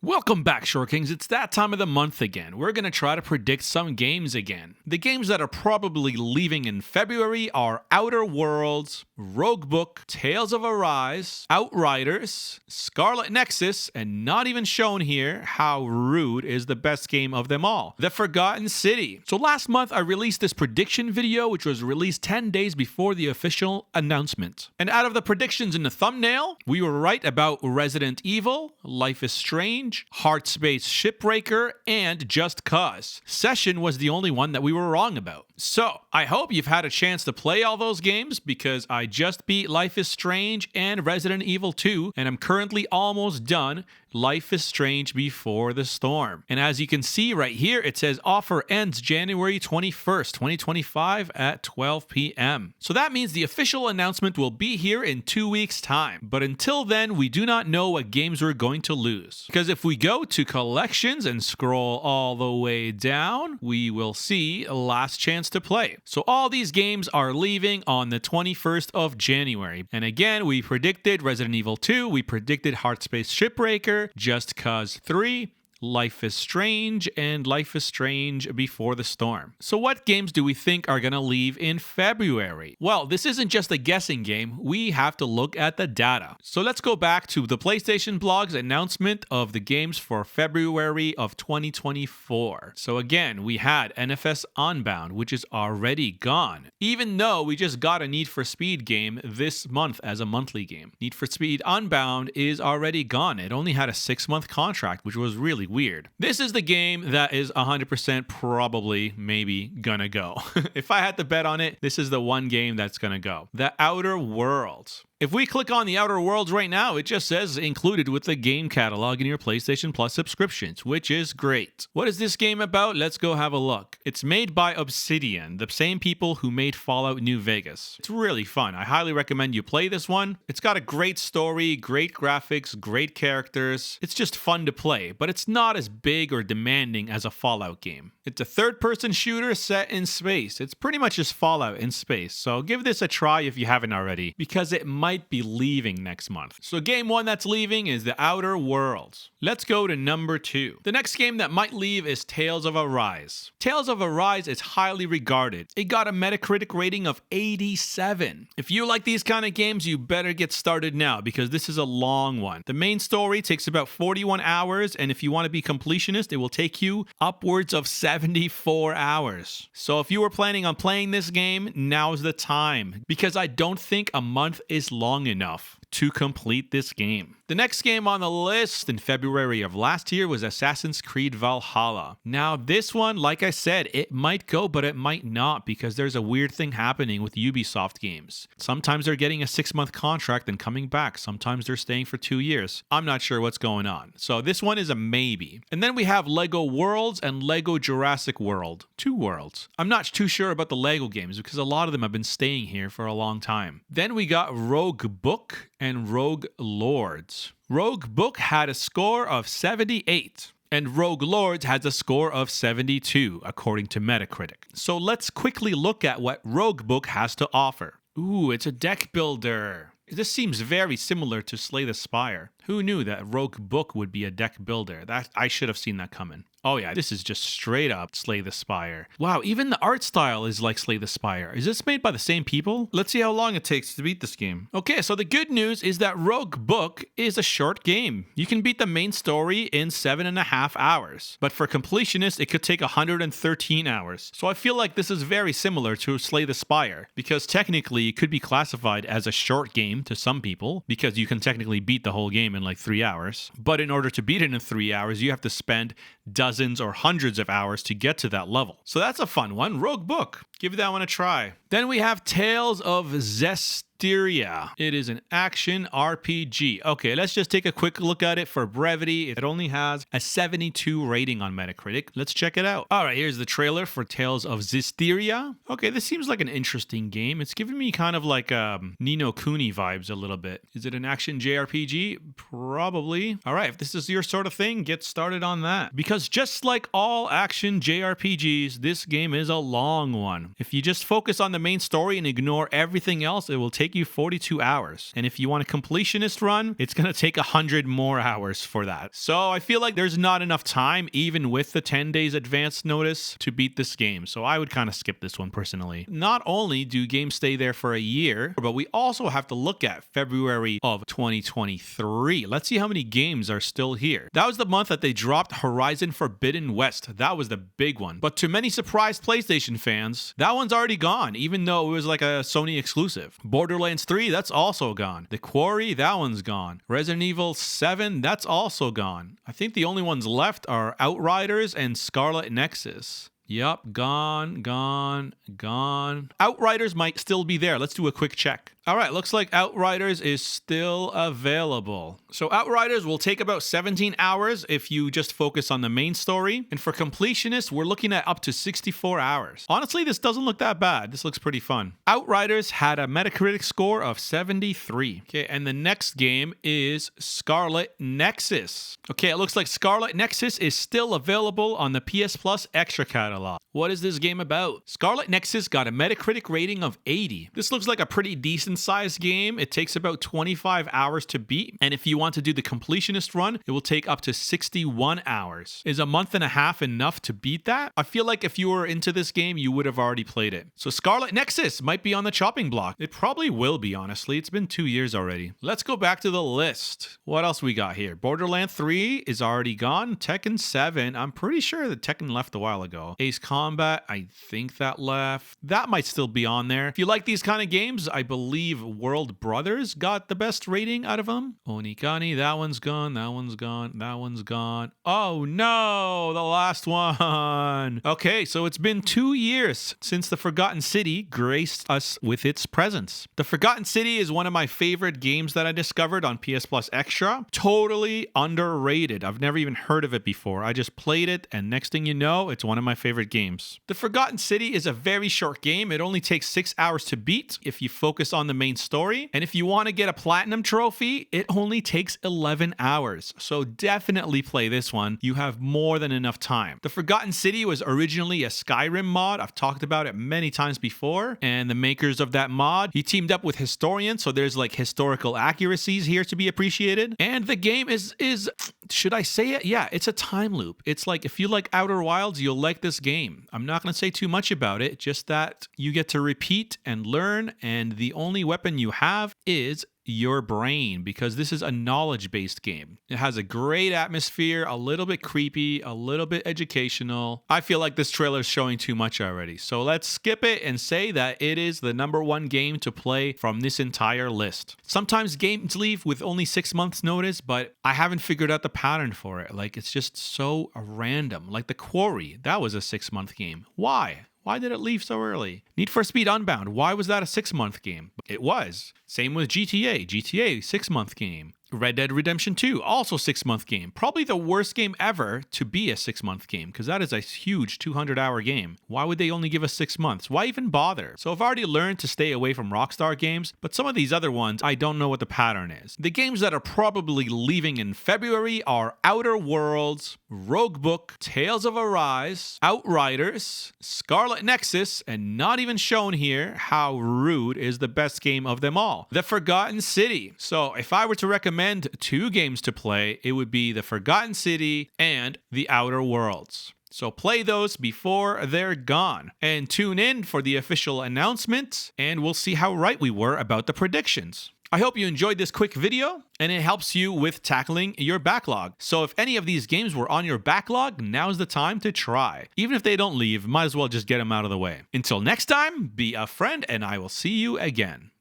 Welcome back, Short Kings. It's that time of the month again. We're going to try to predict some games again. The games that are probably leaving in February are Outer Worlds, Roguebook, Tales of Arise, Outriders, Scarlet Nexus, and not even shown here, how rude, is the best game of them all, The Forgotten City. So last month I released this prediction video, which was released 10 days before the official announcement. And out of the predictions in the thumbnail, we were right about Resident Evil, Life is Strange, Heartspace Shipbreaker, and Just Cause. Session was the only one that we were wrong about. So, I hope you've had a chance to play all those games because I just beat Life is Strange and Resident Evil 2, and I'm currently almost done Life is Strange Before the Storm. And as you can see right here, it says offer ends January 21st, 2025 at 12 p.m. So that means the official announcement will be here in 2 weeks' time. But until then, we do not know what games we're going to lose. Because if we go to collections and scroll all the way down, we will see Last Chance to Play. So all these games are leaving on the 21st of January. And again, we predicted Resident Evil 2, we predicted Heartspace Shipbreaker, Just Cause 3, Life is Strange, and Life is Strange Before the Storm. So what games do we think are going to leave in February? Well, this isn't just a guessing game. We have to look at the data. So let's go back to the PlayStation blog's announcement of the games for February of 2024. So again, we had NFS Unbound, which is already gone. Even though we just got a Need for Speed game this month as a monthly game. Need for Speed Unbound is already gone. It only had a 6-month contract, which was really weird. This is the game that is 100% probably maybe gonna go. If I had to bet on it, this is the one game that's gonna go. The Outer Worlds. If we click on the Outer Worlds right now, it just says included with the game catalog in your PlayStation Plus subscriptions, which is great. What is this game about? Let's go have a look. It's made by Obsidian, the same people who made Fallout New Vegas. It's really fun. I highly recommend you play this one. It's got a great story, great graphics, great characters. It's just fun to play, but it's not as big or demanding as a Fallout game. It's a third-person shooter set in space. It's pretty much just Fallout in space, so give this a try if you haven't already, because it might be leaving next month. So game one that's leaving is the Outer Worlds. Let's go to number 2. The next game that might leave is Tales of Arise. Tales of Arise is highly regarded. It got a Metacritic rating of 87. If you like these kind of games, you better get started now because this is a long one. The main story takes about 41 hours, and if you want to be completionist, it will take you upwards of 74 hours. So if you were planning on playing this game, now's the time because I don't think a month is long enough to complete this game. The next game on the list in February of last year was Assassin's Creed Valhalla. Now this one, like I said, it might go, but it might not because there's a weird thing happening with Ubisoft games. Sometimes they're getting a 6-month contract and coming back. Sometimes they're staying for 2 years. I'm not sure what's going on. So this one is a maybe. And then we have LEGO Worlds and LEGO Jurassic World. 2 worlds. I'm not too sure about the LEGO games because a lot of them have been staying here for a long time. Then we got Roguebook and Rogue Lords. Roguebook had a score of 78. And Rogue Lords has a score of 72, according to Metacritic. So let's quickly look at what Roguebook has to offer. Ooh, it's a deck builder. This seems very similar to Slay the Spire. Who knew that Roguebook would be a deck builder? I should have seen that coming. Oh yeah, this is just straight up Slay the Spire. Wow, even the art style is like Slay the Spire. Is this made by the same people? Let's see how long it takes to beat this game. Okay, so the good news is that Roguebook is a short game. You can beat the main story in 7.5 hours. But for completionists, it could take 113 hours. So I feel like this is very similar to Slay the Spire, because technically it could be classified as a short game to some people, because you can technically beat the whole game in like 3 hours. But in order to beat it in 3 hours, you have to spend dozens or hundreds of hours to get to that level. So that's a fun one. Roguebook. Give that one a try. Then we have Tales of Zestiria. It is an action RPG. Okay, let's just take a quick look at it for brevity. It only has a 72 rating on Metacritic. Let's check it out. All right, here's the trailer for Tales of Zestiria. Okay, this seems like an interesting game. It's giving me kind of like Ni no Kuni vibes a little bit. Is it an action JRPG? Probably. All right, if this is your sort of thing, get started on that. Because just like all action JRPGs, this game is a long one. game. If you just focus on the main story and ignore everything else, it will take you 42 hours. And if you want a completionist run, it's going to take 100 more hours for that. So I feel like there's not enough time, even with the 10 days advance notice, to beat this game. So I would kind of skip this one personally. Not only do games stay there for a year, but we also have to look at February of 2023. Let's see how many games are still here. That was the month that they dropped Horizon Forbidden West. That was the big one. But to many surprised PlayStation fans, that one's already gone, even though it was like a Sony exclusive. Borderlands 3, that's also gone. The Quarry, that one's gone. Resident Evil 7, that's also gone. I think the only ones left are Outriders and Scarlet Nexus. Yup, gone. Outriders might still be there. Let's do a quick check. All right, looks like Outriders is still available. So Outriders will take about 17 hours if you just focus on the main story. And for completionists, we're looking at up to 64 hours. Honestly, this doesn't look that bad. This looks pretty fun. Outriders had a Metacritic score of 73. Okay, and the next game is Scarlet Nexus. Okay, it looks like Scarlet Nexus is still available on the PS Plus Extra catalog. What is this game about? Scarlet Nexus got a Metacritic rating of 80. This looks like a pretty decent sized game. It takes about 25 hours to beat. And if you want to do the completionist run, it will take up to 61 hours. Is a month and a half enough to beat that? I feel like if you were into this game, you would have already played it. So Scarlet Nexus might be on the chopping block. It probably will be, honestly. It's been 2 years already. Let's go back to the list. What else we got here? Borderlands 3 is already gone. Tekken 7, I'm pretty sure that Tekken left a while ago. Ace Combat, I think that left. That might still be on there. If you like these kind of games, I believe World Brothers got the best rating out of them. Onikani, that one's gone. That one's gone. Oh no, the last one. Okay, so it's been 2 years since the Forgotten City graced us with its presence. The Forgotten City is one of my favorite games that I discovered on PS Plus Extra. Totally underrated. I've never even heard of it before. I just played it, and next thing you know, it's one of my favorite games. The Forgotten City is a very short game. It only takes 6 hours to beat if you focus on the main story. And if you want to get a platinum trophy, it only takes 11 hours. So definitely play this one. You have more than enough time. The Forgotten City was originally a Skyrim mod. I've talked about it many times before. And the makers of that mod, he teamed up with historians. So there's like historical accuracies here to be appreciated. And the game is should I say it? Yeah, it's a time loop. It's like, if you like Outer Wilds, you'll like this game. I'm not going to say too much about it, just that you get to repeat and learn, and the only weapon you have is your brain, because this is a knowledge-based game. It has a great atmosphere, a little bit creepy, a little bit educational. I feel like this trailer is showing too much already. So let's skip it and say that it is the #1 game to play from this entire list. Sometimes games leave with only 6 months notice, but I haven't figured out the pattern for it. Like, it's just so random. Like The Quarry, that was a 6-month game. Why? Why did it leave so early? Need for Speed Unbound, why was that a 6-month game? It was. Same with GTA. GTA, 6-month game. Red Dead Redemption 2, also 6-month game. Probably the worst game ever to be a 6-month game, because that is a huge 200-hour game. Why would they only give us 6 months? Why even bother? So I've already learned to stay away from Rockstar games, but some of these other ones, I don't know what the pattern is. The games that are probably leaving in February are Outer Worlds, Roguebook, Tales of Arise, Outriders, Scarlet Nexus, and not even shown here, how rude, is the best game of them all, The Forgotten City. So if I were to recommend 2 games to play, it would be The Forgotten City and The Outer Worlds. So play those before they're gone. And tune in for the official announcement, and we'll see how right we were about the predictions. I hope you enjoyed this quick video, and it helps you with tackling your backlog. So if any of these games were on your backlog, now's the time to try. Even if they don't leave, might as well just get them out of the way. Until next time, be a friend, and I will see you again.